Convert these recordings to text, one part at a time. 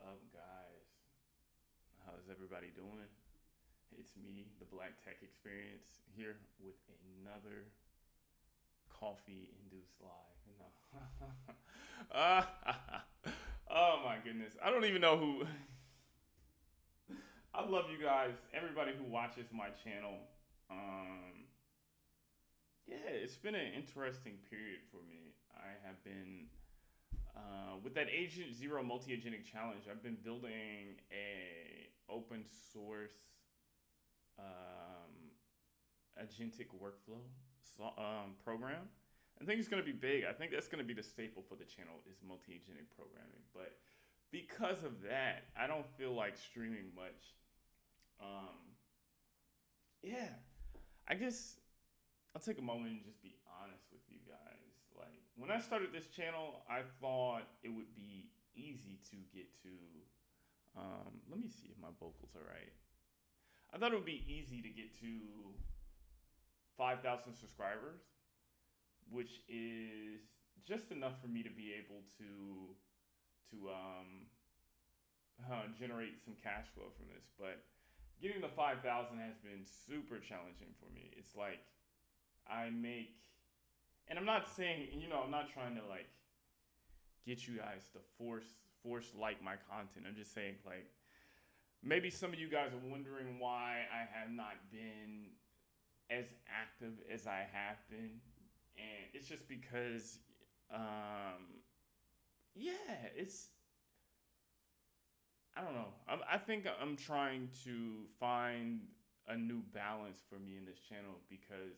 up, guys? How's everybody doing? It's me, the Black Tech Experience, here with another coffee-induced live. No. Oh my goodness, I don't even know who. I love you guys, everybody who watches my channel. Um, yeah, it's been an interesting period for me. I have been with that Agent Zero multi-agentic challenge, I've been building a open source um, agentic workflow program. I think it's going to be big. I think that's going to be the staple for the channel is multi-agentic programming. But because of that, I don't feel like streaming much. Um, yeah, I guess I'll take a moment and just be honest with you guys. Like when I started this channel, I thought it would be easy to get to. Let me see if my vocals are right. I thought it would be easy to get to 5,000 subscribers, which is just enough for me to be able to generate some cash flow from this. But getting to 5,000 has been super challenging for me. It's like I make, and I'm not saying, I'm not trying to like get you guys to force like my content. I'm just saying like maybe some of you guys are wondering why I have not been as active as I have been, and it's just because, yeah, it's I don't know. I think I'm trying to find a new balance for me in this channel because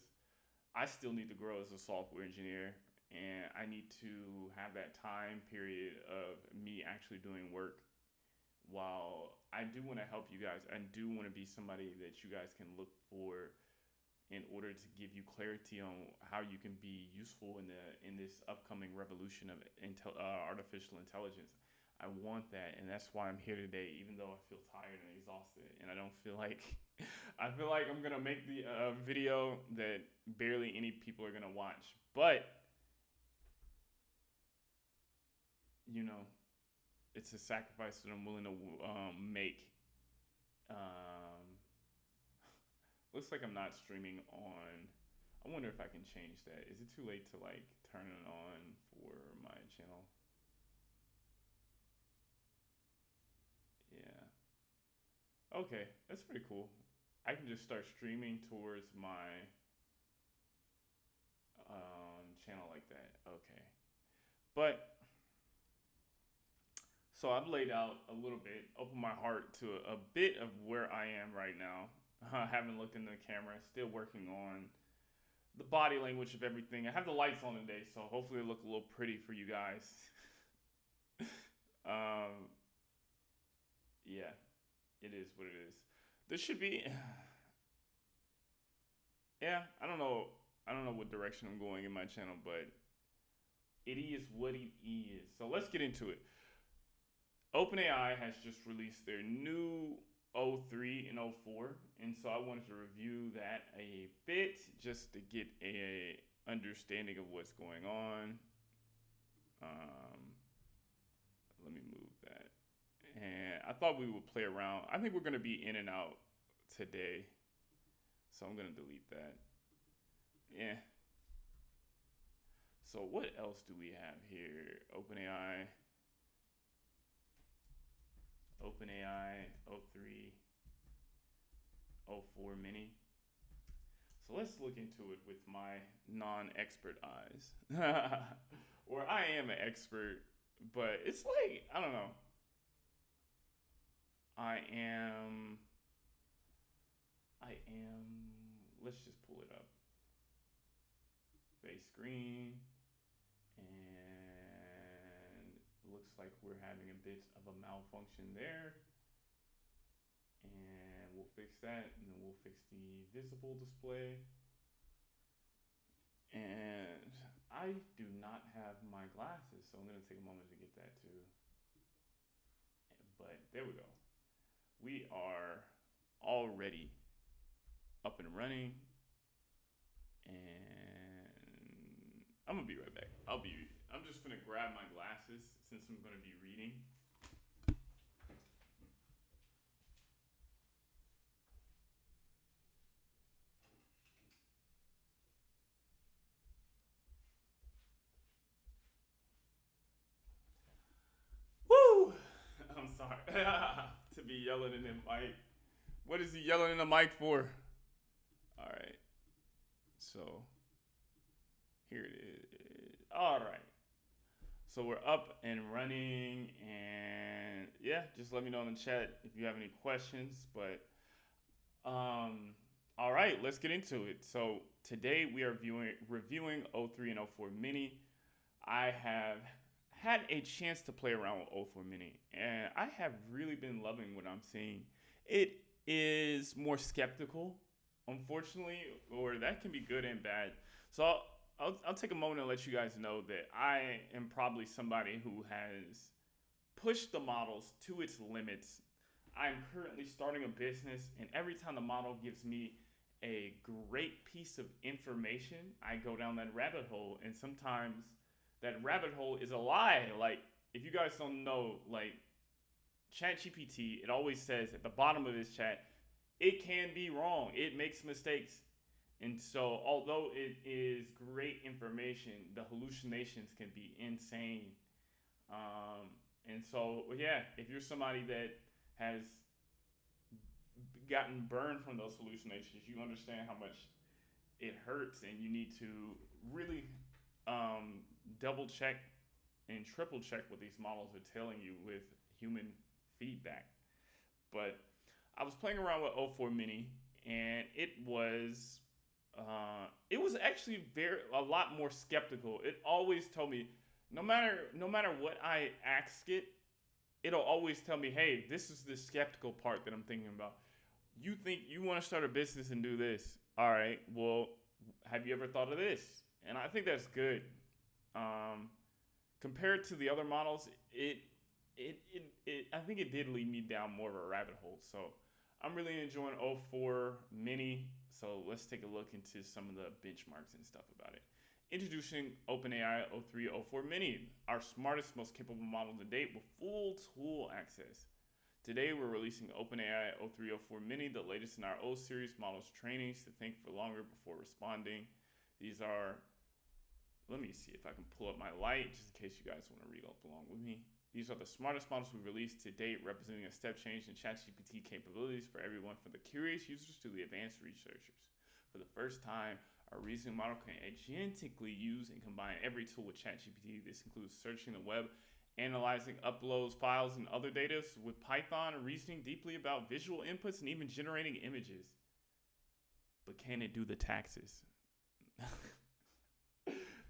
I still need to grow as a software engineer, and I need to have that time period of me actually doing work while I do want to help you guys. I do want to be somebody that you guys can look for in order to give you clarity on how you can be useful in this upcoming revolution of artificial intelligence. I want that, and that's why I'm here today. Even though I feel tired and exhausted, and I don't feel like I feel like I'm gonna make the video that barely any people are gonna watch. But you know, it's a sacrifice that I'm willing to make. Um, Looks like I'm not streaming on. I wonder if I can change that. Is it too late to like turn it on for my channel? Yeah. Okay, that's pretty cool. I can just start streaming towards my channel like that. Okay. But so I've laid out a little bit, opened my heart to a bit of where I am right now. I haven't looked in the camera, still working on the body language of everything. I have the lights on today, so hopefully it look a little pretty for you guys. um, yeah, it is what it is. This should be, yeah. I don't know. I don't know what direction I'm going in my channel, but it is what it is. So let's get into it. OpenAI has just released their new O3 and O4, and so I wanted to review that a bit just to get a understanding of what's going on. Let me move that. And I thought we would play around. I think we're going to be in and out today, so I'm going to delete that. Yeah. So what else do we have here? OpenAI O3, O4 mini. So let's look into it with my non-expert eyes. Or I am an expert, but it's like, I don't know. I am, let's just pull it up. Base screen, and looks like we're having a bit of a malfunction there. And we'll fix that, and then we'll fix the visible display. And I do not have my glasses, so I'm going to take a moment to get that too. But there we go. We are already up and running, and I'm gonna be right back. I'm just gonna grab my glasses since I'm gonna be reading. sorry. To be yelling in the mic. What is he yelling in the mic for? All right. So here it is. All right. So we're up and running, and yeah, just let me know in the chat if you have any questions. But all right, let's get into it. So today we are reviewing O3 and O4 Mini. I have had a chance to play around with O4 Mini, and I have really been loving what I'm seeing. It is more skeptical, unfortunately, or that can be good and bad. So I'll take a moment and let you guys know that I am probably somebody who has pushed the models to its limits. I'm currently starting a business, and every time the model gives me a great piece of information, I go down that rabbit hole, and sometimes that rabbit hole is a lie. Like, if you guys don't know, like, ChatGPT, it always says at the bottom of this chat, it can be wrong. It makes mistakes. And so, although it is great information, the hallucinations can be insane. And so, yeah, if you're somebody that has gotten burned from those hallucinations, you understand how much it hurts, and you need to really double check and triple check what these models are telling you with human feedback. But I was playing around with O4 Mini, and it was actually a lot more skeptical. It always told me, no matter what I ask it, it'll always tell me, hey, this is the skeptical part that I'm thinking about. You think you want to start a business and do this? All right, well, have you ever thought of this? And I think that's good. Compared to the other models, I think it did lead me down more of a rabbit hole. So I'm really enjoying O4 Mini. So let's take a look into some of the benchmarks and stuff about it. Introducing OpenAI O3 O4 Mini, our smartest, most capable model to date with full tool access. Today we're releasing OpenAI O3 O4 Mini, the latest in our O series models trainings to think for longer before responding. These are, let me see if I can pull up my light just in case you guys want to read up along with me. These are the smartest models we've released to date, representing a step change in ChatGPT capabilities for everyone, from the curious users to the advanced researchers. For the first time, our reasoning model can agentically use and combine every tool with ChatGPT. This includes searching the web, analyzing uploads, files, and other data with Python, reasoning deeply about visual inputs, and even generating images. But can it do the taxes?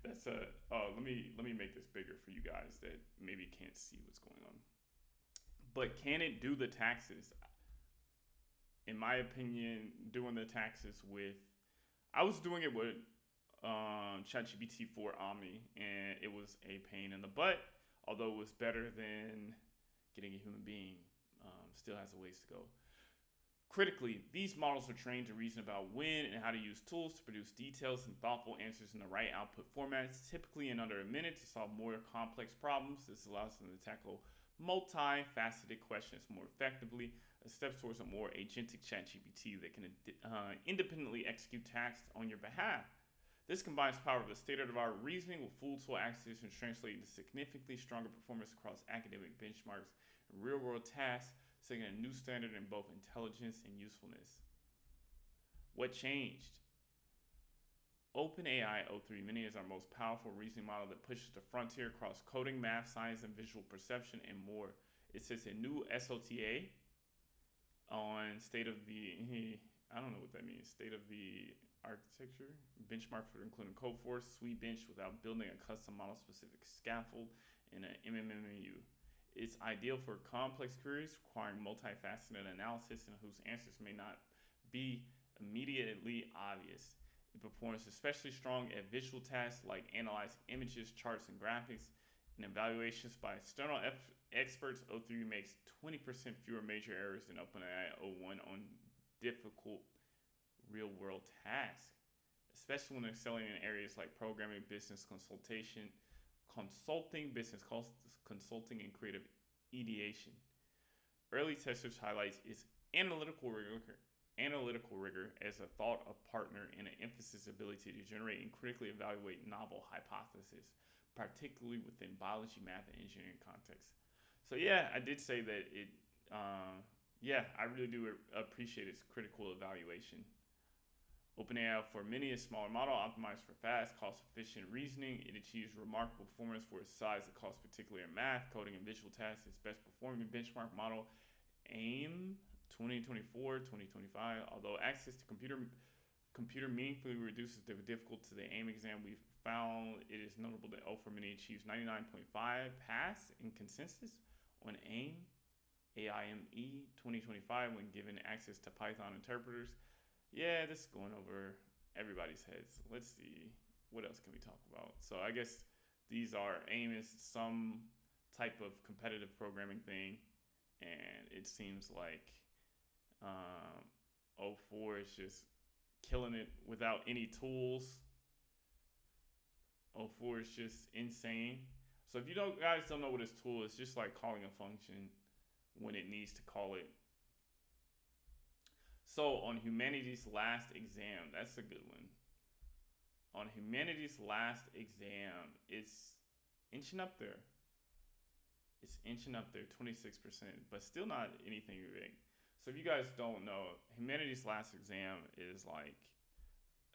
That's let me make this bigger for you guys that maybe can't see what's going on. But can it do the taxes? In my opinion, doing the taxes I was doing it with ChatGPT 4 Omni, and it was a pain in the butt. Although it was better than getting a human being, still has a ways to go. Critically, these models are trained to reason about when and how to use tools to produce details and thoughtful answers in the right output formats, typically in under a minute, to solve more complex problems. This allows them to tackle multifaceted questions more effectively, a step towards a more agentic ChatGPT that can independently execute tasks on your behalf. This combines power of the state-of-the-art reasoning with full tool access and translates into significantly stronger performance across academic benchmarks and real-world tasks, setting a new standard in both intelligence and usefulness. What changed? OpenAI O3 Mini is our most powerful reasoning model that pushes the frontier across coding, math, science, and visual perception, and more. It sets a new SOTA on state of the architecture benchmark for including Codeforce, SweetBench without building a custom model-specific scaffold in an MMMU. It's ideal for complex queries requiring multifaceted analysis and whose answers may not be immediately obvious. It performs especially strong at visual tasks like analyzing images, charts, and graphics. In evaluations by external experts, O3 makes 20% fewer major errors than OpenAI O1 on difficult real-world tasks, especially when excelling in areas like programming, business consulting, and creative ideation. Early testers highlights its analytical rigor as a thought partner and an emphasis ability to generate and critically evaluate novel hypotheses, particularly within biology, math, and engineering contexts. So yeah, I did say that it. Yeah, I really do appreciate its critical evaluation. OpenAI for many is smaller model optimized for fast, cost-efficient reasoning. It achieves remarkable performance for its size and cost, particularly in math, coding, and visual tasks. Its best performing benchmark model, AIM 2024-2025. Although access to computer meaningfully reduces the difficulty to the AIM exam, we've found it is notable that O for many achieves 99.5 pass in consensus on AIME 2025 when given access to Python interpreters. Yeah, this is going over everybody's heads. Let's see, what else can we talk about? So I guess these are AIM is some type of competitive programming thing, and it seems like um, O4 is just killing it without any tools. O4 is just insane. So if you guys don't know what this tool is, just like calling a function when it needs to call it. So on humanity's last exam, that's a good one. On humanity's last exam, it's inching up there. It's inching up there, 26%, but still not anything big. So if you guys don't know, humanity's last exam is like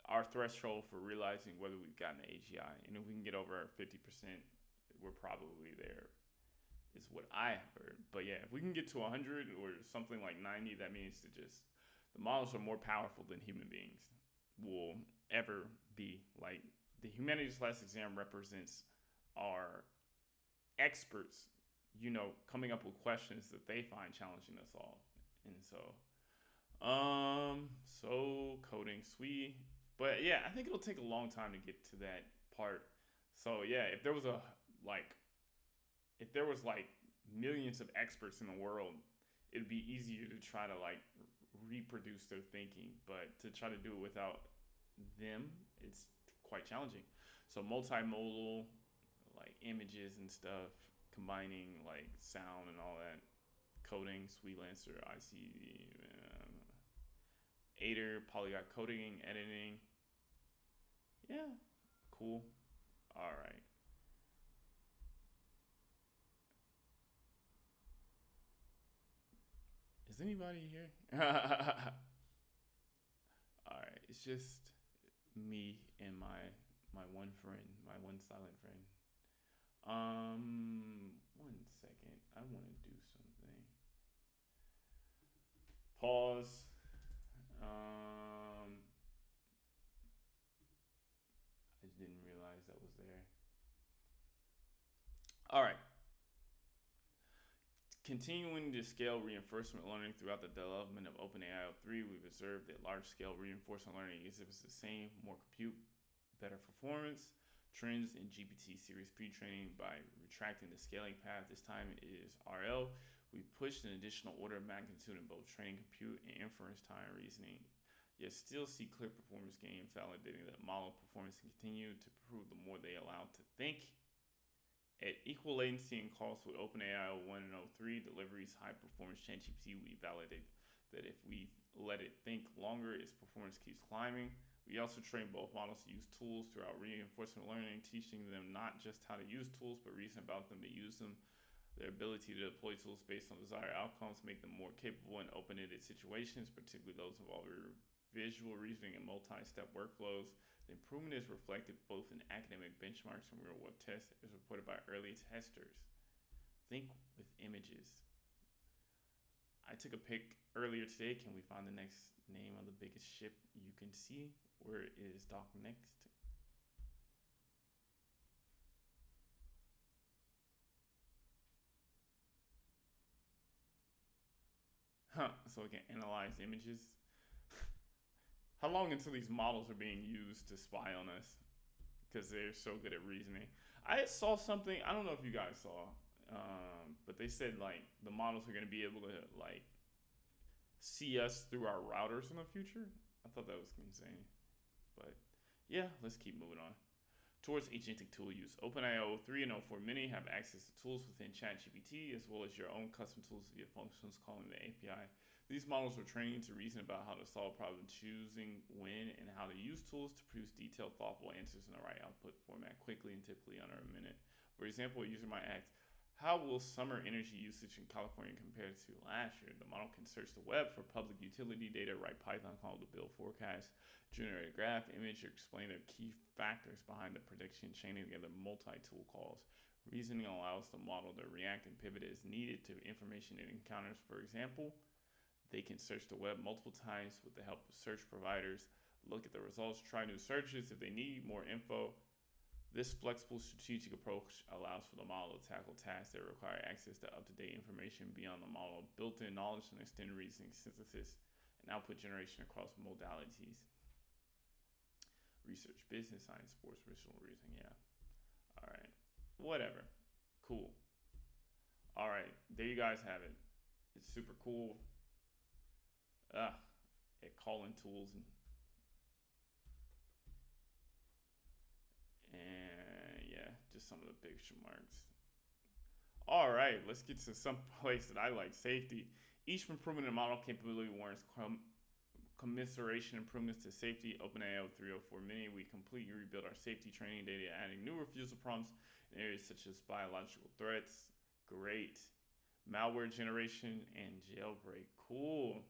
our threshold for realizing whether we've gotten the AGI. And if we can get over 50%, we're probably there, is what I have heard. But yeah, if we can get to 100 or something like 90, that means to just, the models are more powerful than human beings will ever be. Like, the humanities last exam represents our experts, coming up with questions that they find challenging us all. And so coding sweet. But yeah, I think it'll take a long time to get to that part. So yeah, if there was millions of experts in the world, it'd be easier to try to like reproduce their thinking, but to try to do it without them, it's quite challenging. So multimodal, like images and stuff, combining like sound and all that, coding, Sweetlancer, IC, Aider, polygon coding, editing. Yeah, cool. All right. Is anybody here? All right. It's just me and my one friend, my one silent friend. 1 second. I want to do something. Pause. I didn't realize that was there. All right. Continuing to scale reinforcement learning throughout the development of OpenAI 3, we've observed that large-scale reinforcement learning exhibits the same, more compute, better performance trends in GPT series pre-training by retracting the scaling path. This time it is RL. We pushed an additional order of magnitude in both training compute and inference time reasoning, yet still see clear performance gain, validating that model performance can continue to improve the more they allow to think. At equal latency and cost with OpenAI 01 and 03 deliveries high performance ChatGPT, we validate that if we let it think longer, its performance keeps climbing. We also train both models to use tools throughout reinforcement learning, teaching them not just how to use tools, but reason about them to use them. Their ability to deploy tools based on desired outcomes make them more capable in open-ended situations, particularly those involving visual reasoning and multi-step workflows. The improvement is reflected both in academic benchmarks and real-world tests, as reported by early testers. Think with images. I took a pic earlier today. Can we find the next name of the biggest ship you can see? Where is dock next? So it can analyze images. How long until these models are being used to spy on us? Because they're so good at reasoning. I saw something, I don't know if you guys saw, but they said like the models are going to be able to like see us through our routers in the future. I thought that was insane. But yeah, let's keep moving on. Towards agentic tool use. OpenAI 03 and 04 Mini have access to tools within ChatGPT, as well as your own custom tools via functions calling the API. These models are trained to reason about how to solve problems, choosing when and how to use tools to produce detailed, thoughtful answers in the right output format quickly and typically under a minute. For example, a user might ask, How will summer energy usage in California compare to last year? The model can search the web for public utility data, write Python code to build forecasts, generate a graph, image, or explain the key factors behind the prediction, chaining together multi-tool calls. Reasoning allows the model to react and pivot as needed to information it encounters. For example, they can search the web multiple times with the help of search providers, look at the results, try new searches if they need more info. This flexible strategic approach allows for the model to tackle tasks that require access to up-to-date information beyond the model, built-in knowledge and extended reasoning synthesis and output generation across modalities. Research, business, science, sports, visual reasoning, yeah. All right, whatever, cool. All right, there you guys have it. It's super cool. At calling tools and yeah, just some of the big marks. All right, let's get to some place that I like, safety. Each improvement in model capability warrants commiseration improvements to safety. OpenAI 304 Mini, we completely rebuilt our safety training data, adding new refusal prompts in areas such as biological threats. Great. Malware generation and jailbreak. Cool.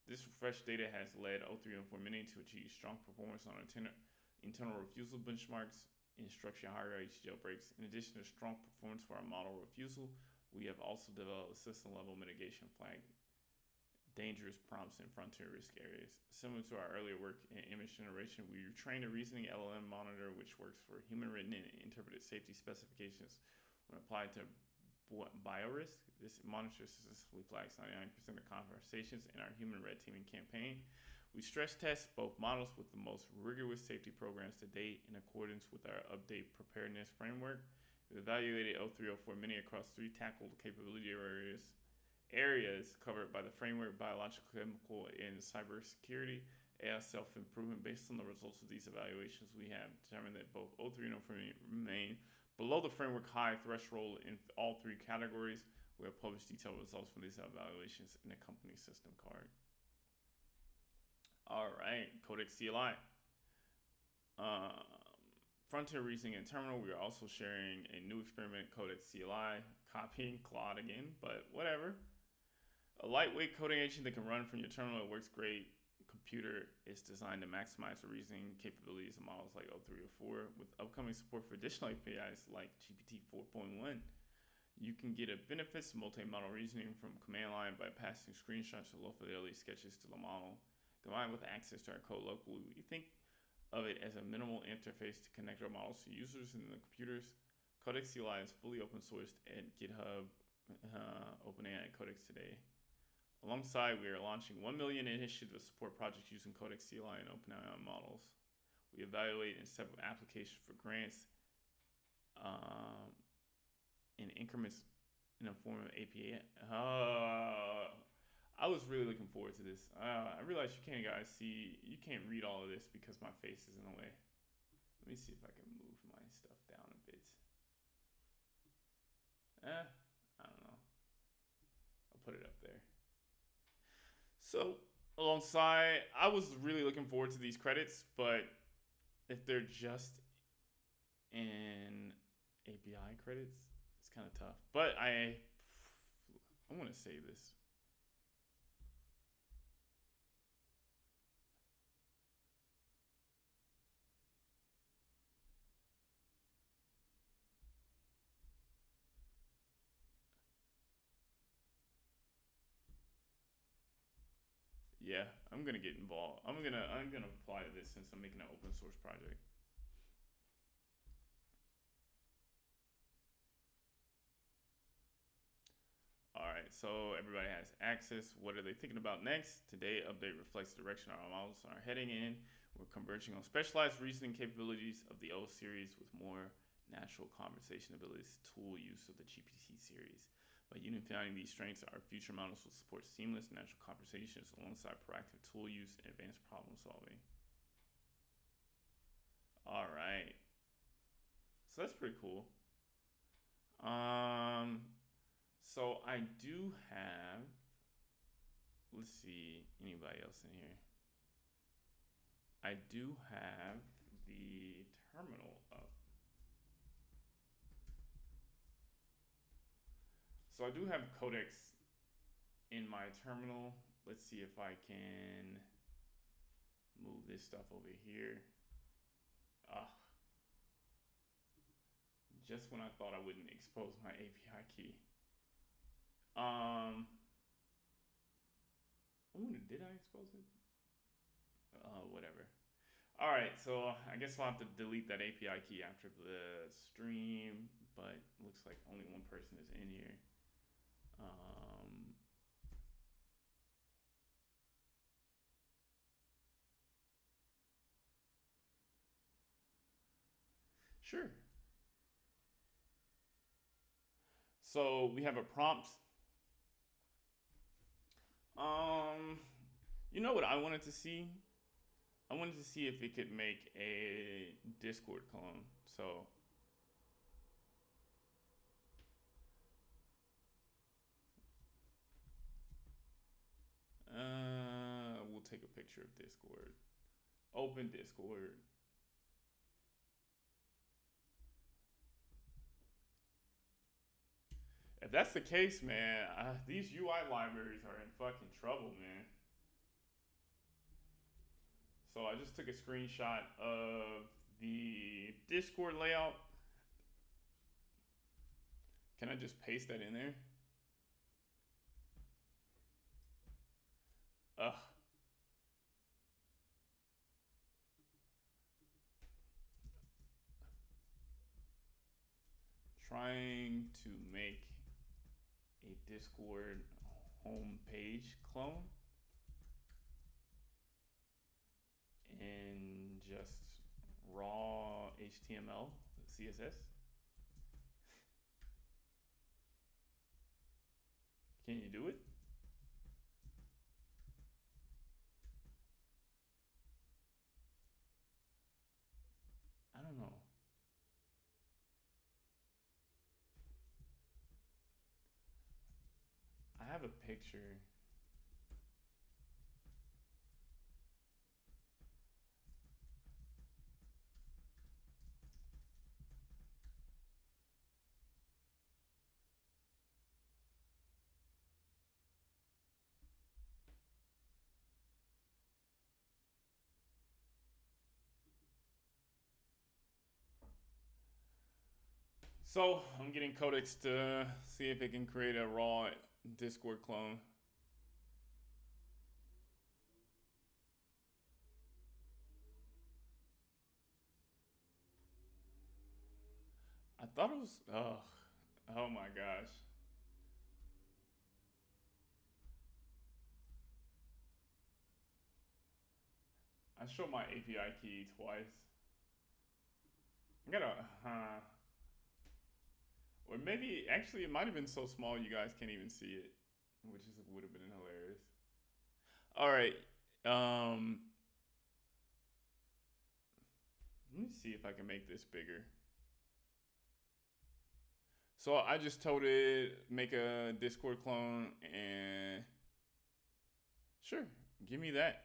This refreshed data has led O304 Mini to achieve strong performance on internal refusal benchmarks in structured hierarchy jailbreaks. In addition to strong performance for our model refusal, we have also developed a system-level mitigation flag dangerous prompts in frontier risk areas. Similar to our earlier work in image generation, we trained a reasoning LLM monitor which works for human-written and interpreted safety specifications when applied to biorisk. This monitor successfully flags 99% of conversations in our human red teaming campaign. We stress test both models with the most rigorous safety programs to date in accordance with our update preparedness framework. We evaluated O304 Mini across 3 tackled capability areas covered by the framework: biological, chemical, and cybersecurity. AI self-improvement. Based on the results of these evaluations, we have determined that both O304 remain below the framework high threshold in all 3 categories. We have published detailed results from these evaluations in the company system card. All right, Codex CLI. Frontier Reasoning and Terminal, we are also sharing a new experiment, Codex CLI, copying Claude again, but whatever. A lightweight coding agent that can run from your terminal. It works great. Computer is designed to maximize the reasoning capabilities of models like O304. With upcoming support for additional APIs like GPT 4.1, you can get a benefits of multi-model reasoning from command line by passing screenshots or low-fidelity sketches to the model. Combined with access to our code locally, we think of it as a minimal interface to connect our models to users and the computers. Codex CLI is fully open sourced at GitHub, OpenAI Codex today. Alongside, we are launching 1 million initiative to support projects using Codex CLI and OpenAI models. We evaluate and set up applications for grants in increments in the form of API. I was really looking forward to this. I realized you can't read all of this because my face is in the way. Let me see if I can move my stuff down a bit. I don't know. I'll put it up there. So, alongside, I was really looking forward to these credits, but if they're just in API credits, it's kind of tough. But I want to say this. Yeah, I'm gonna get involved. I'm gonna apply to this since I'm making an open source project. All right, so everybody has access. What are they thinking about next? Today, update reflects the direction our models are heading in. We're converging on specialized reasoning capabilities of the O series with more natural conversation abilities, tool use of the GPT series. By unifying these strengths, our future models will support seamless natural conversations alongside proactive tool use and advanced problem solving. All right, so that's pretty cool. So I do have, let's see, anybody else in here? I do have the terminal up. So I do have codex in my terminal. Let's see if I can move this stuff over here. Ah, just when I thought I wouldn't expose my API key. Ooh, did I expose it? Whatever. All right, so I guess I'll have to delete that API key after the stream, but looks like only one person is in here. Sure. So we have a prompt. Um, you know what I wanted to see? I wanted to see if it could make a Discord clone. So, we'll take a picture of Discord. Open Discord. If that's the case, man, these UI libraries are in fucking trouble, man. So I just took a screenshot of the Discord layout. Can I just paste that in there? Ugh. Trying to make a Discord homepage clone in just raw HTML, CSS. Can you do it? I don't know. I have a picture. So I'm getting Codex to see if it can create a raw Discord clone. I thought it was, oh my gosh. I showed my API key twice. I gotta, or maybe actually it might have been so small you guys can't even see it, which would have been hilarious. All right, let me see if I can make this bigger. So I just told it make a Discord clone and sure, give me that.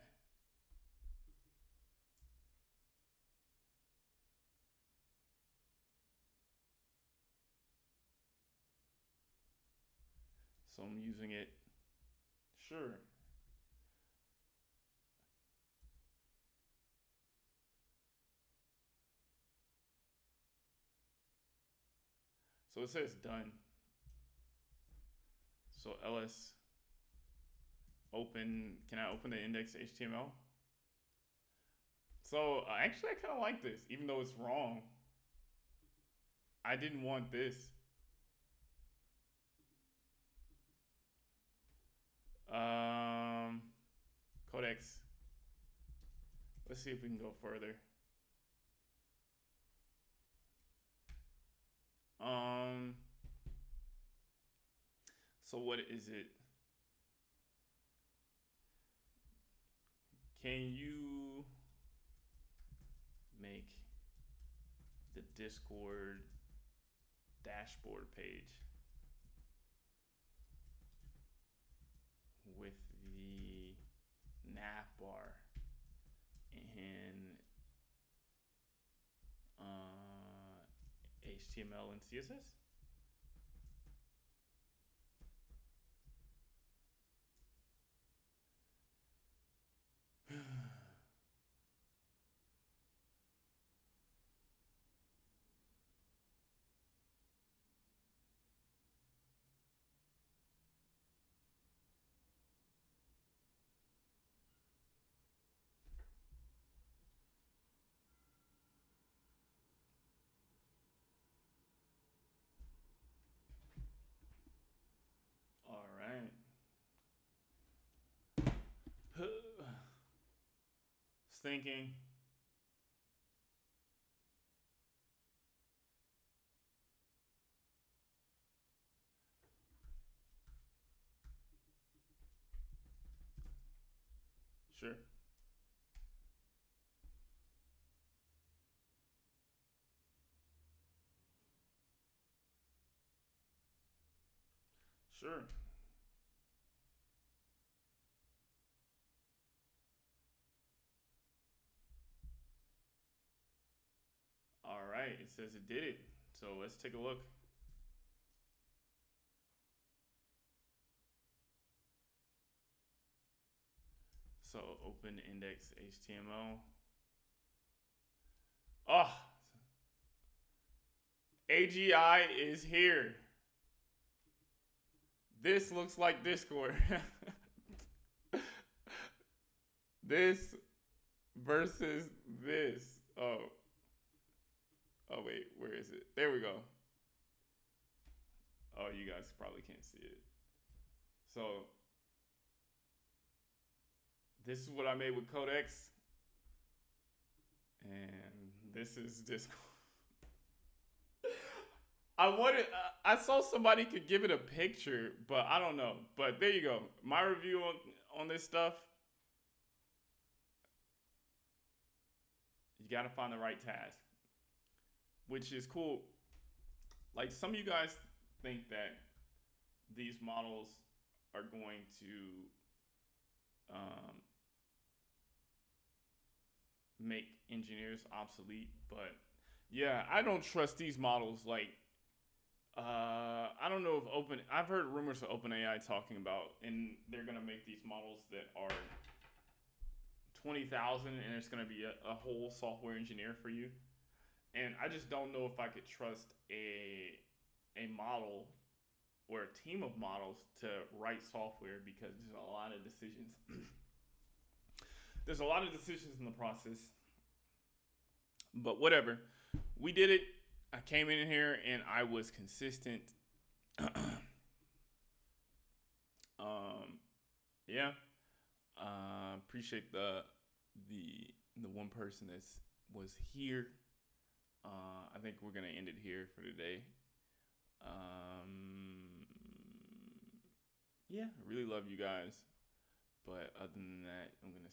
So I'm using it. Sure. So it says done. So ls open. Can I open the index HTML? So actually, I kind of like this, even though it's wrong. I didn't want this. Codex. Let's see if we can go further. So what is it? Can you make the Discord dashboard page with the nav bar and HTML and CSS? thinking. Sure. Sure. All right. It says it did it. So let's take a look. So open index HTML. Oh, AGI is here. This looks like Discord. This versus this. Oh. Oh wait, where is it? There we go. Oh, you guys probably can't see it. So this is what I made with Codex, and this is Discord. I wanted. I saw somebody could give it a picture, but I don't know. But there you go. My review on this stuff. You got to find the right task, which is cool. Like some of you guys think that these models are going to make engineers obsolete, but yeah, I don't trust these models. Like, I don't know if I've heard rumors of OpenAI talking about, and they're gonna make these models that are 20,000, and it's gonna be a whole software engineer for you. And I just don't know if I could trust a model or a team of models to write software because there's a lot of decisions. There's a lot of decisions in the process. But whatever. We did it. I came in here and I was consistent. Yeah. Appreciate the one person that's was here. I think we're gonna end it here for today. Yeah, really love you guys. But other than that, I'm gonna